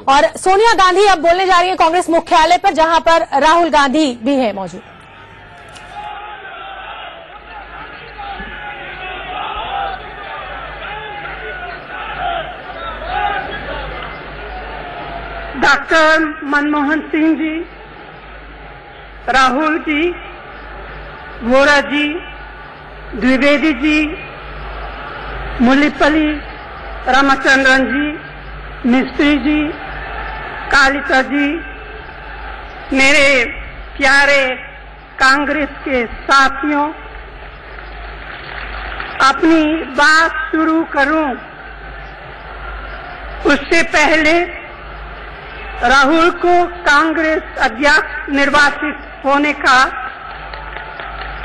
और सोनिया गांधी अब बोलने जा रही है कांग्रेस मुख्यालय पर, जहां पर राहुल गांधी भी है मौजूद। डॉक्टर मनमोहन सिंह जी, राहुल जी, वोरा जी, द्विवेदी जी, मुल्लीपल्ली रामचंद्रन जी, मिस्त्री जी, कालिता जी, मेरे प्यारे कांग्रेस के साथियों, अपनी बात शुरू करूं उससे पहले राहुल को कांग्रेस अध्यक्ष निर्वाचित होने का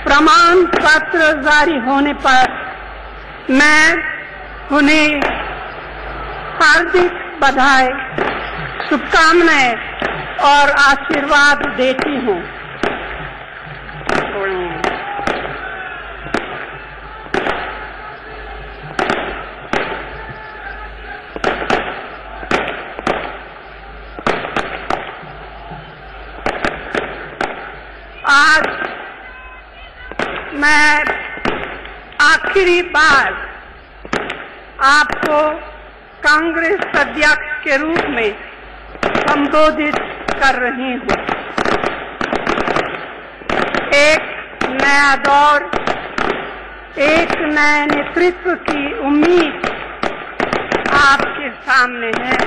प्रमाण पत्र जारी होने पर मैं उन्हें हार्दिक बधाई, शुभकामनाएं और आशीर्वाद देती हूं। आज मैं आखिरी बार आपको कांग्रेस अध्यक्ष के रूप में संबोधित कर रही हूं। एक नया दौर, एक नए नेतृत्व की उम्मीद आपके सामने है।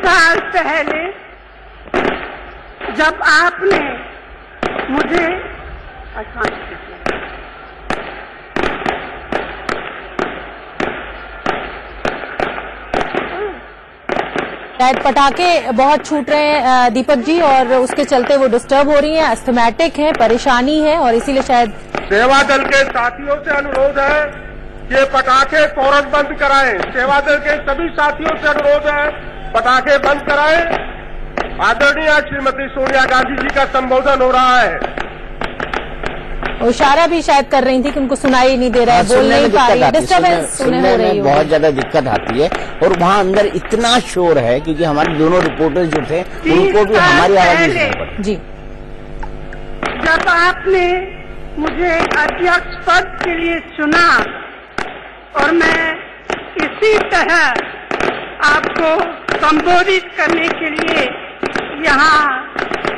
साल पहले जब आपने मुझे शायद पटाखे बहुत छूट रहे हैं दीपक जी, और उसके चलते वो डिस्टर्ब हो रही हैं, अस्थमैटिक है, परेशानी है, और इसीलिए शायद सेवा दल के साथियों से अनुरोध है कि पटाखे फौरन बंद कराएं। सेवा दल के सभी साथियों से अनुरोध है पटाखे बंद कराएं। आदरणीय श्रीमती सोनिया गांधी जी का संबोधन हो रहा है। इशारा भी शायद कर रही थी कि उनको सुनाई नहीं दे रहा है, बोल नहीं पा रही है, डिस्टर्बेंस सुनने में बहुत ज्यादा दिक्कत आती है। और वहाँ अंदर इतना शोर है क्योंकि हमारे दोनों रिपोर्टर्स जो थे उनको भी हमारी आवाज नहीं सुनाई पड़ी। जी, जब आपने मुझे अध्यक्ष पद के लिए चुना और मैं इसी तरह आपको संबोधित करने के लिए यहाँ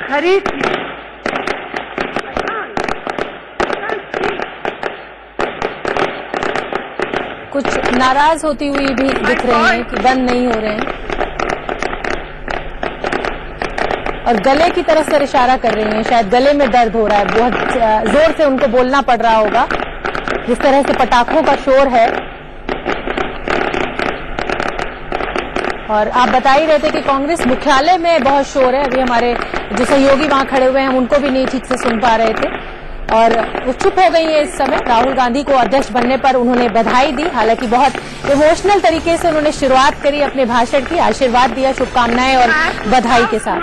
खड़ी थी, कुछ नाराज होती हुई भी दिख रही हैं कि बंद नहीं हो रहे हैं, और गले की तरफ से इशारा कर रही हैं। शायद गले में दर्द हो रहा है, बहुत जोर से उनको बोलना पड़ रहा होगा जिस तरह से पटाखों का शोर है। और आप बता ही रहे थे कि कांग्रेस मुख्यालय में बहुत शोर है। अभी हमारे जो सहयोगी वहां खड़े हुए हैं हम उनको भी नहीं ठीक से सुन पा रहे थे, और वो चुप हो गई है इस समय। राहुल गांधी को अध्यक्ष बनने पर उन्होंने बधाई दी, हालांकि बहुत इमोशनल तरीके से उन्होंने शुरुआत करी अपने भाषण की, आशीर्वाद दिया शुभकामनाएं और बधाई के साथ।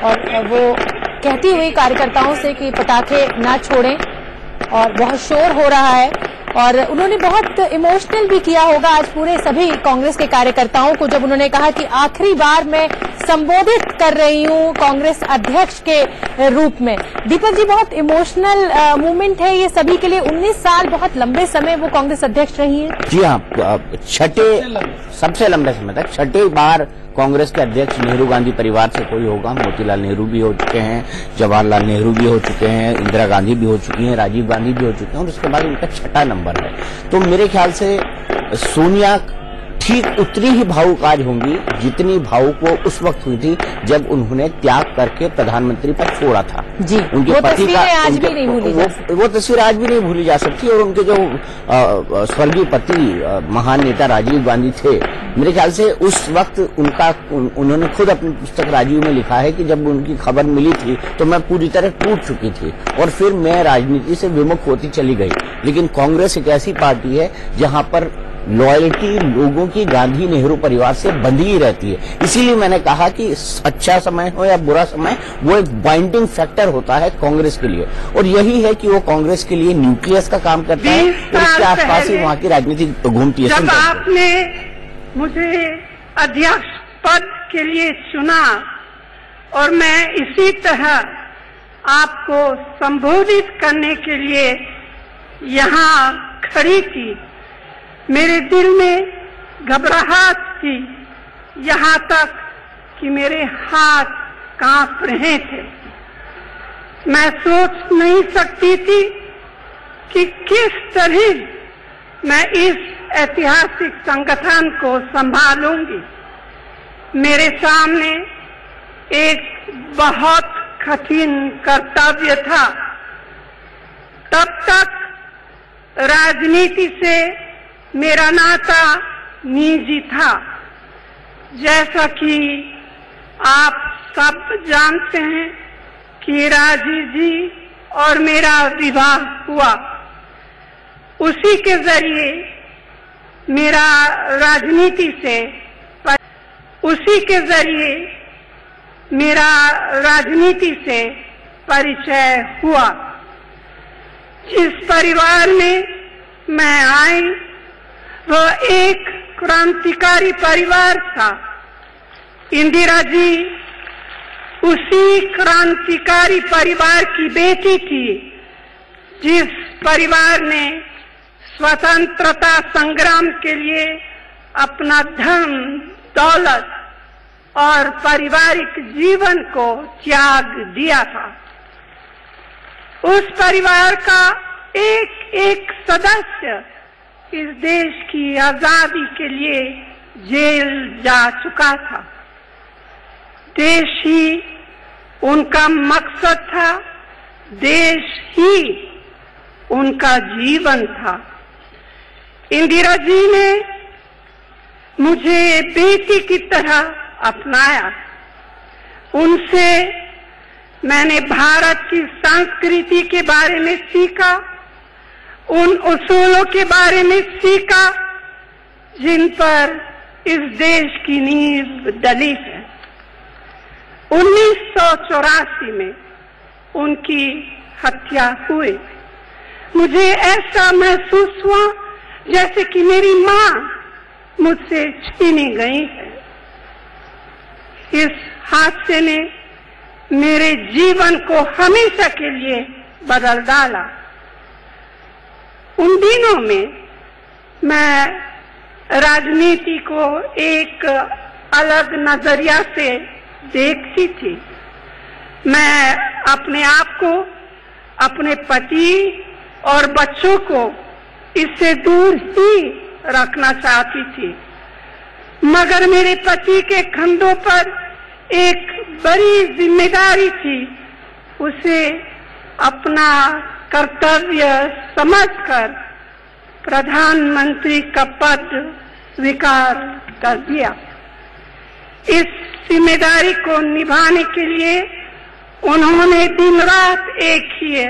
और वो कहती हुई कार्यकर्ताओं से कि पटाखे ना छोड़ें, और बहुत शोर हो रहा है, और उन्होंने बहुत इमोशनल भी किया होगा आज पूरे सभी कांग्रेस के कार्यकर्ताओं को, जब उन्होंने कहा कि आखिरी बार मैं संबोधित कर रही हूं कांग्रेस अध्यक्ष के रूप में। दीपक जी, बहुत इमोशनल मूवमेंट है ये सभी के लिए। 19 साल बहुत लंबे समय वो कांग्रेस अध्यक्ष रही है। जी हाँ, सबसे लंबे समय तक छठे बार कांग्रेस के अध्यक्ष नेहरू गांधी परिवार से कोई होगा। मोतीलाल नेहरू भी हो चुके हैं, जवाहरलाल नेहरू भी हो चुके हैं, इंदिरा गांधी भी हो चुकी हैं, राजीव गांधी भी हो चुके हैं, और उसके बाद उनका छठा नंबर है। तो मेरे ख्याल से सोनिया ठीक उतनी ही भावुक आज होंगी जितनी भावुक वो उस वक्त हुई थी जब उन्होंने त्याग करके प्रधानमंत्री पद छोड़ा था। जी, उनके पति का आज भी नहीं भूली जा सकती। वो तस्वीर आज भी नहीं भूली जा सकती। और उनके जो स्वर्गीय पति महान नेता राजीव गांधी थे, मेरे ख्याल से उस वक्त उन्होंने खुद अपनी पुस्तक राजीव में लिखा है कि जब उनकी खबर मिली थी तो मैं पूरी तरह टूट चुकी थी और फिर मैं राजनीति से विमुख होती चली गई। लेकिन कांग्रेस एक ऐसी पार्टी है जहां पर लॉयल्टी लोगों की गांधी नेहरू परिवार से बंधी ही रहती है। इसीलिए मैंने कहा कि अच्छा समय हो या बुरा समय, वो एक बाइंडिंग फैक्टर होता है कांग्रेस के लिए, और यही है कि वो कांग्रेस के लिए न्यूक्लियस का काम करता है और इसके आसपास ही वहां की राजनीति घूमती है। जब आपने मुझे अध्यक्ष पद के लिए चुना और मैं इसी तरह आपको संबोधित करने के लिए यहाँ खड़ी थी, मेरे दिल में घबराहट थी, यहाँ तक कि मेरे हाथ कांप रहे थे। मैं सोच नहीं सकती थी कि किस तरह मैं इस ऐतिहासिक संगठन को संभालूंगी। मेरे सामने एक बहुत कठिन कर्तव्य था। तब तक राजनीति से मेरा नाता निजी था। जैसा कि आप सब जानते हैं कि राजीव जी और मेरा विवाह हुआ, उसी के जरिए मेरा राजनीति से परिचय हुआ। जिस परिवार में मैं आई वह एक क्रांतिकारी परिवार था। इंदिरा जी उसी क्रांतिकारी परिवार की बेटी थी जिस परिवार ने स्वतंत्रता संग्राम के लिए अपना धन, दौलत और पारिवारिक जीवन को त्याग दिया था। उस परिवार का एक एक सदस्य इस देश की आजादी के लिए जेल जा चुका था। देश ही उनका मकसद था, देश ही उनका जीवन था। इंदिरा जी ने मुझे बेटी की तरह अपनाया। उनसे मैंने भारत की संस्कृति के बारे में सीखा, उन उसूलों के बारे में सीखा जिन पर इस देश की नींव डली है। 1984 में उनकी हत्या हुई। मुझे ऐसा महसूस हुआ जैसे कि मेरी मां मुझसे छीनी गई है। इस हादसे ने मेरे जीवन को हमेशा के लिए बदल डाला। उन दिनों में मैं राजनीति को एक अलग नजरिया से देखती थी। मैं अपने आप को, अपने पति और बच्चों को इससे दूर ही रखना चाहती थी, मगर मेरे पति के कंधों पर एक बड़ी जिम्मेदारी थी। उसे अपना कर्तव्य समझकर प्रधानमंत्री का पद स्वीकार कर दिया। इस जिम्मेदारी को निभाने के लिए उन्होंने दिन रात एक किए।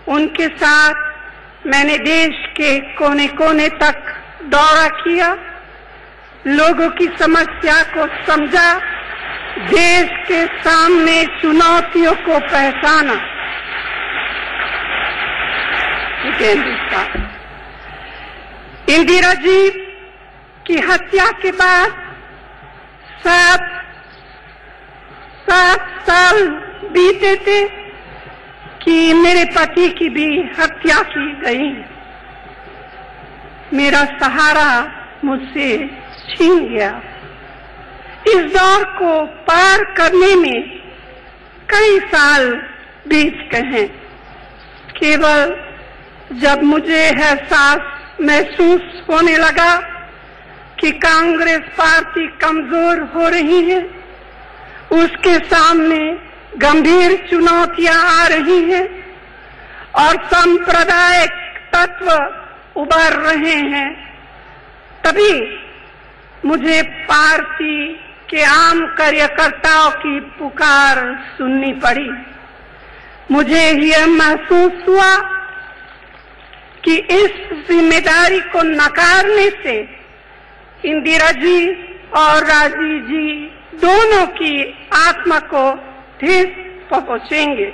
उनके साथ मैंने देश के कोने कोने तक दौरा किया, लोगों की समस्या को समझा, देश के सामने चुनौतियों को पहचाना। इंदिरा जी की हत्या के बाद 7 साल बीते थे कि मेरे पति की भी हत्या की गई। मेरा सहारा मुझसे छीन गया। इस दौर को पार करने में कई साल बीत गए हैं। केवल जब मुझे एहसास महसूस होने लगा कि कांग्रेस पार्टी कमजोर हो रही है, उसके सामने गंभीर चुनौतियां आ रही हैं और सांप्रदायिक तत्व उभर रहे हैं, तभी मुझे पार्टी के आम कार्यकर्ताओं की पुकार सुननी पड़ी। मुझे यह महसूस हुआ कि इस जिम्मेदारी को नकारने से इंदिरा जी और राजीव जी दोनों की आत्मा को ठेस पहुंचेंगे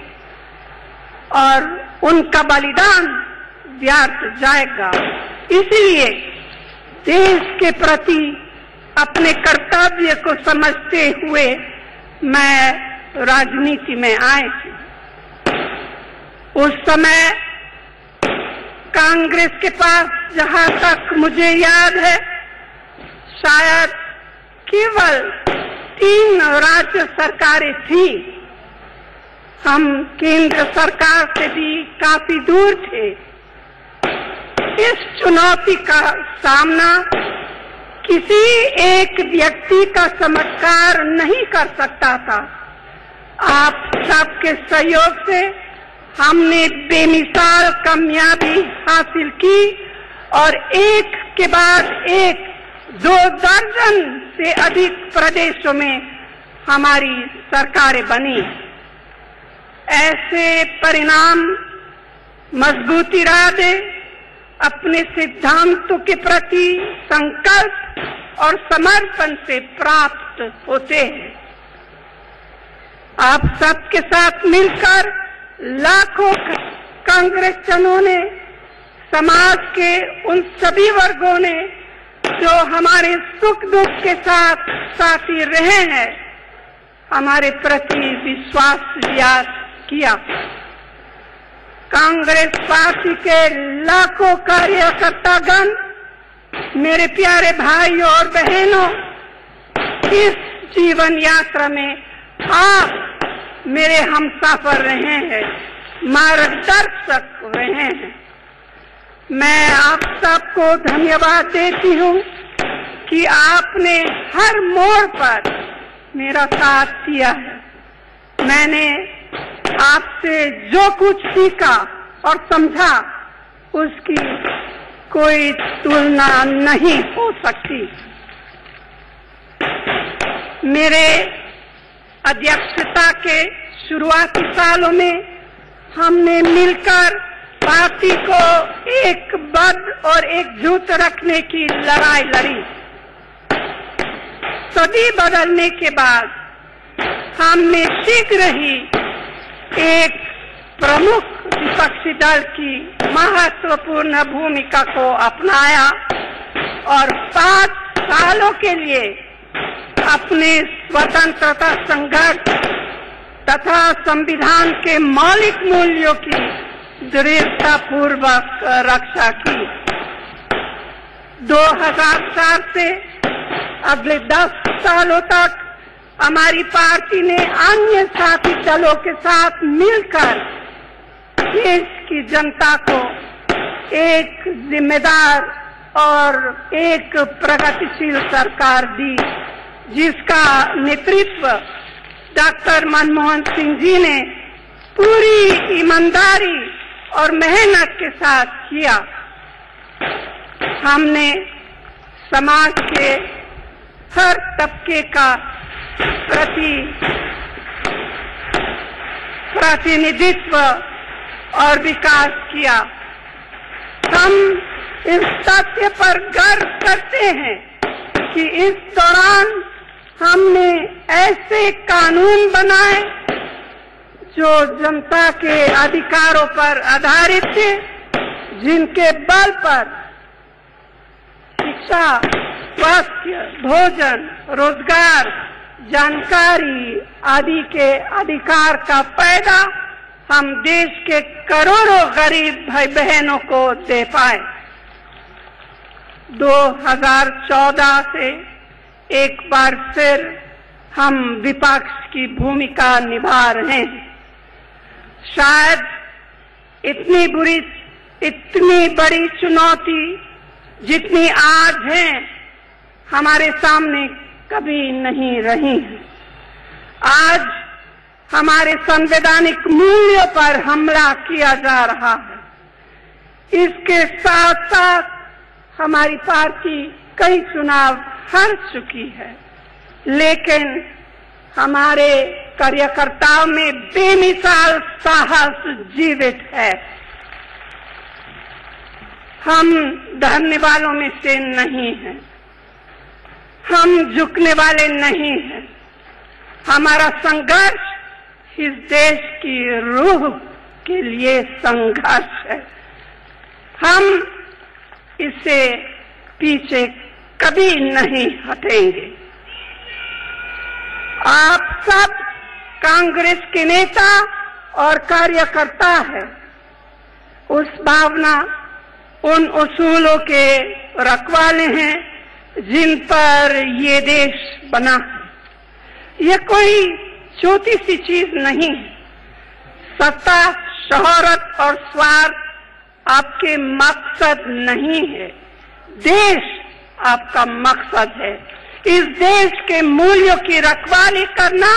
और उनका बलिदान व्यर्थ जाएगा। इसलिए देश के प्रति अपने कर्तव्य को समझते हुए मैं राजनीति में आई थी। उस समय कांग्रेस के पास जहां तक मुझे याद है शायद केवल 3 राज्य सरकारें थी। हम केंद्र सरकार से भी काफी दूर थे। इस चुनौती का सामना किसी एक व्यक्ति का चमत्कार नहीं कर सकता था। आप सबके सहयोग से हमने बेमिसाल कामयाबी हासिल की और एक के बाद एक 2 दर्जन से अधिक प्रदेशों में हमारी सरकारें बनी। ऐसे परिणाम मजबूती इरादे, अपने सिद्धांतों के प्रति संकल्प और समर्पण से प्राप्त होते हैं। आप सबके साथ मिलकर लाखों कांग्रेसजनों ने, समाज के उन सभी वर्गों ने जो हमारे सुख दुख के साथ साथी रहे हैं, हमारे प्रति विश्वास व्यक्त किया। कांग्रेस पार्टी के लाखों कार्यकर्तागण, मेरे प्यारे भाइयों और बहनों, इस जीवन यात्रा में आप मेरे हमसफर रहे हैं, मार्गदर्शक रहे हैं। मैं आप सबको धन्यवाद देती हूँ कि आपने हर मोड़ पर मेरा साथ दिया है। मैंने आपसे जो कुछ सीखा और समझा उसकी कोई तुलना नहीं हो सकती। मेरे अध्यक्षता के शुरुआती सालों में हमने मिलकर पार्टी को एकबद्ध और एकजुट रखने की लड़ाई लड़ी। सदी बदलने के बाद हमने शीघ्र ही एक प्रमुख विपक्षी दल की महत्वपूर्ण भूमिका को अपनाया और 5 सालों के लिए अपने स्वतंत्रता संघर्ष तथा संविधान के मौलिक मूल्यों की दृढ़तापूर्वक रक्षा की। 2004 से अगले 10 सालों तक हमारी पार्टी ने अन्य साथी दलों के साथ मिलकर देश की जनता को एक जिम्मेदार और एक प्रगतिशील सरकार दी, जिसका नेतृत्व डॉक्टर मनमोहन सिंह जी ने पूरी ईमानदारी और मेहनत के साथ किया। हमने समाज के हर तबके का प्रतिनिधित्व और विकास किया। हम इस तथ्य पर गर्व करते हैं कि इस दौरान हमने ऐसे कानून बनाए जो जनता के अधिकारों पर आधारित थे, जिनके बल पर शिक्षा, स्वास्थ्य, भोजन, रोजगार, जानकारी आदि के अधिकार का फायदा हम देश के करोड़ों गरीब भाई बहनों को दे पाए। 2014 से एक बार फिर हम विपक्ष की भूमिका निभा रहे हैं। शायद इतनी बड़ी चुनौती जितनी आज है, हमारे सामने कभी नहीं रही हैं। आज हमारे संवैधानिक मूल्यों पर हमला किया जा रहा है। इसके साथ साथ हमारी पार्टी कई चुनाव हार चुकी है, लेकिन हमारे कार्यकर्ताओं में बेमिसाल साहस जीवित है। हम डरने वालों में से नहीं हैं, हम झुकने वाले नहीं हैं। हमारा संघर्ष इस देश की रूह के लिए संघर्ष है। हम इससे पीछे कभी नहीं हटेंगे। आप सब कांग्रेस के नेता और कार्यकर्ता हैं। उस भावना, उन उसूलों के रखवाले हैं जिन पर ये देश बना है। ये कोई छोटी सी चीज नहीं है। सत्ता, शोहरत और स्वार्थ आपके मकसद नहीं है, देश आपका मकसद है। इस देश के मूल्यों की रखवाली करना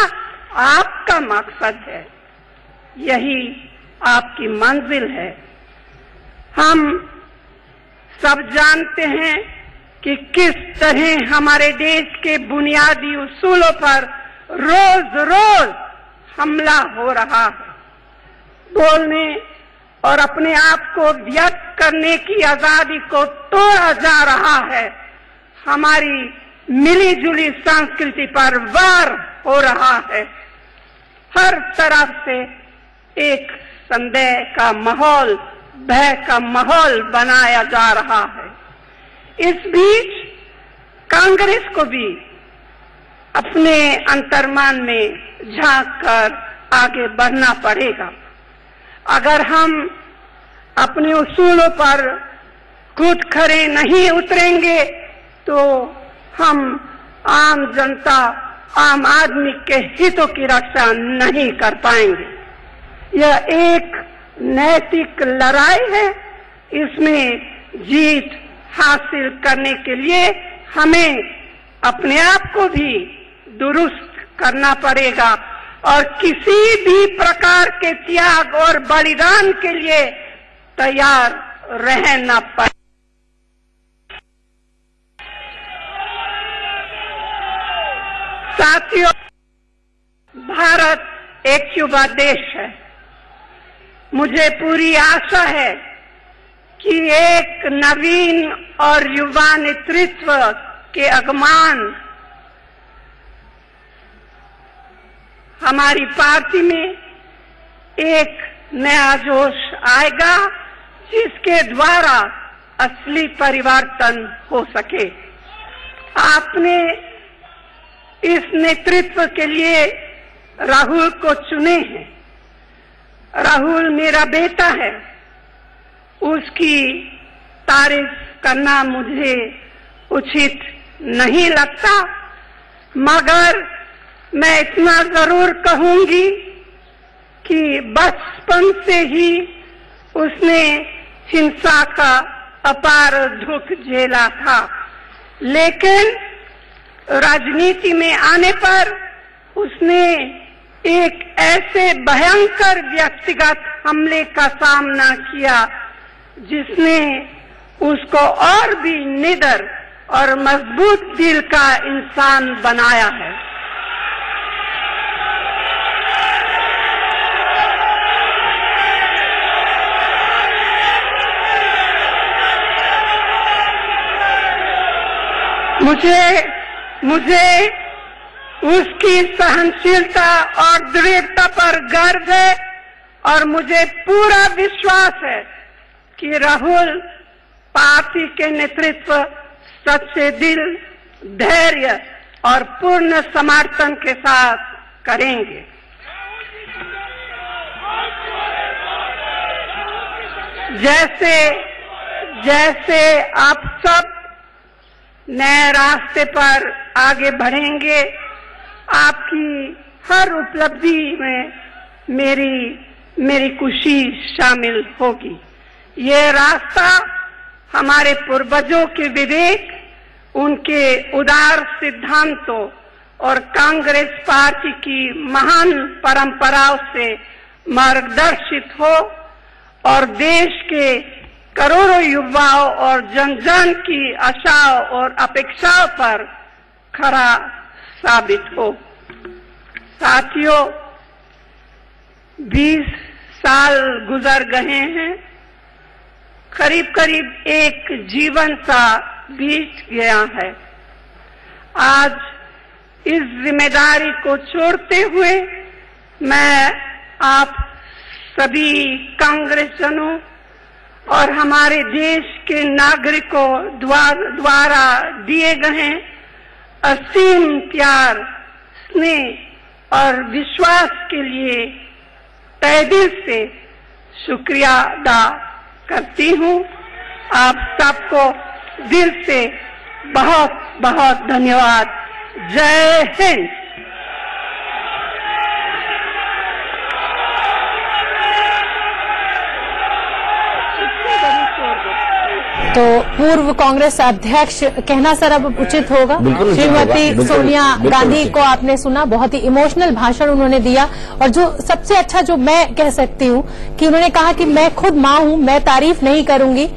आपका मकसद है, यही आपकी मंजिल है। हम सब जानते हैं कि किस तरह हमारे देश के बुनियादी उसूलों पर रोज रोज हमला हो रहा है। बोलने और अपने आप को व्यक्त करने की आजादी को तोड़ा जा रहा है। हमारी मिली जुली संस्कृति पर वार हो रहा है। हर तरफ से एक संदेह का माहौल, भय का माहौल बनाया जा रहा है। इस बीच कांग्रेस को भी अपने अंतर्मन में झांक कर आगे बढ़ना पड़ेगा। अगर हम अपने उसूलों पर खुद खरे नहीं उतरेंगे तो हम आम जनता, आम आदमी के हितों की रक्षा नहीं कर पाएंगे। यह एक नैतिक लड़ाई है। इसमें जीत हासिल करने के लिए हमें अपने आप को भी दुरुस्त करना पड़ेगा और किसी भी प्रकार के त्याग और बलिदान के लिए तैयार रहना पड़ेगा। साथियों, भारत एक युवा देश है। मुझे पूरी आशा है कि एक नवीन और युवा नेतृत्व के आगमन हमारी पार्टी में एक नया जोश आएगा, जिसके द्वारा असली परिवर्तन हो सके। आपने इस नेतृत्व के लिए राहुल को चुने हैं। राहुल मेरा बेटा है। उसकी तारीफ करना मुझे उचित नहीं लगता, मगर मैं इतना जरूर कहूंगी कि बचपन से ही उसने हिंसा का अपार दुख झेला था, लेकिन राजनीति में आने पर उसने एक ऐसे भयंकर व्यक्तिगत हमले का सामना किया जिसने उसको और भी निडर और मजबूत दिल का इंसान बनाया है। मुझे उसकी सहनशीलता और दृढ़ता पर गर्व है और मुझे पूरा विश्वास है कि राहुल पार्टी के नेतृत्व सच्चे दिल, धैर्य और पूर्ण समर्थन के साथ करेंगे। जैसे आप सब नए रास्ते पर आगे बढ़ेंगे, आपकी हर उपलब्धि में मेरी खुशी शामिल होगी। ये रास्ता हमारे पूर्वजों के विवेक, उनके उदार सिद्धांतों और कांग्रेस पार्टी की महान परंपराओं से मार्गदर्शित हो और देश के करोड़ों युवाओं और जन जन की आशाओं और अपेक्षाओं पर खरा साबित हो। साथियों, 20 साल गुजर गए हैं, करीब करीब एक जीवन सा बीत गया है। आज इस जिम्मेदारी को छोड़ते हुए मैं आप सभी कांग्रेसजनों और हमारे देश के नागरिकों द्वारा दिए गए असीम प्यार, स्नेह और विश्वास के लिए तहे दिल से शुक्रिया अदा करती हूँ। आप सबको दिल से बहुत बहुत धन्यवाद। जय हिंद। तो पूर्व कांग्रेस अध्यक्ष कहना सर अब उचित होगा। श्रीमती सोनिया गांधी को आपने सुना, बहुत ही इमोशनल भाषण उन्होंने दिया और जो सबसे अच्छा जो मैं कह सकती हूँ कि उन्होंने कहा कि मैं खुद माँ हूँ, मैं तारीफ नहीं करूंगी,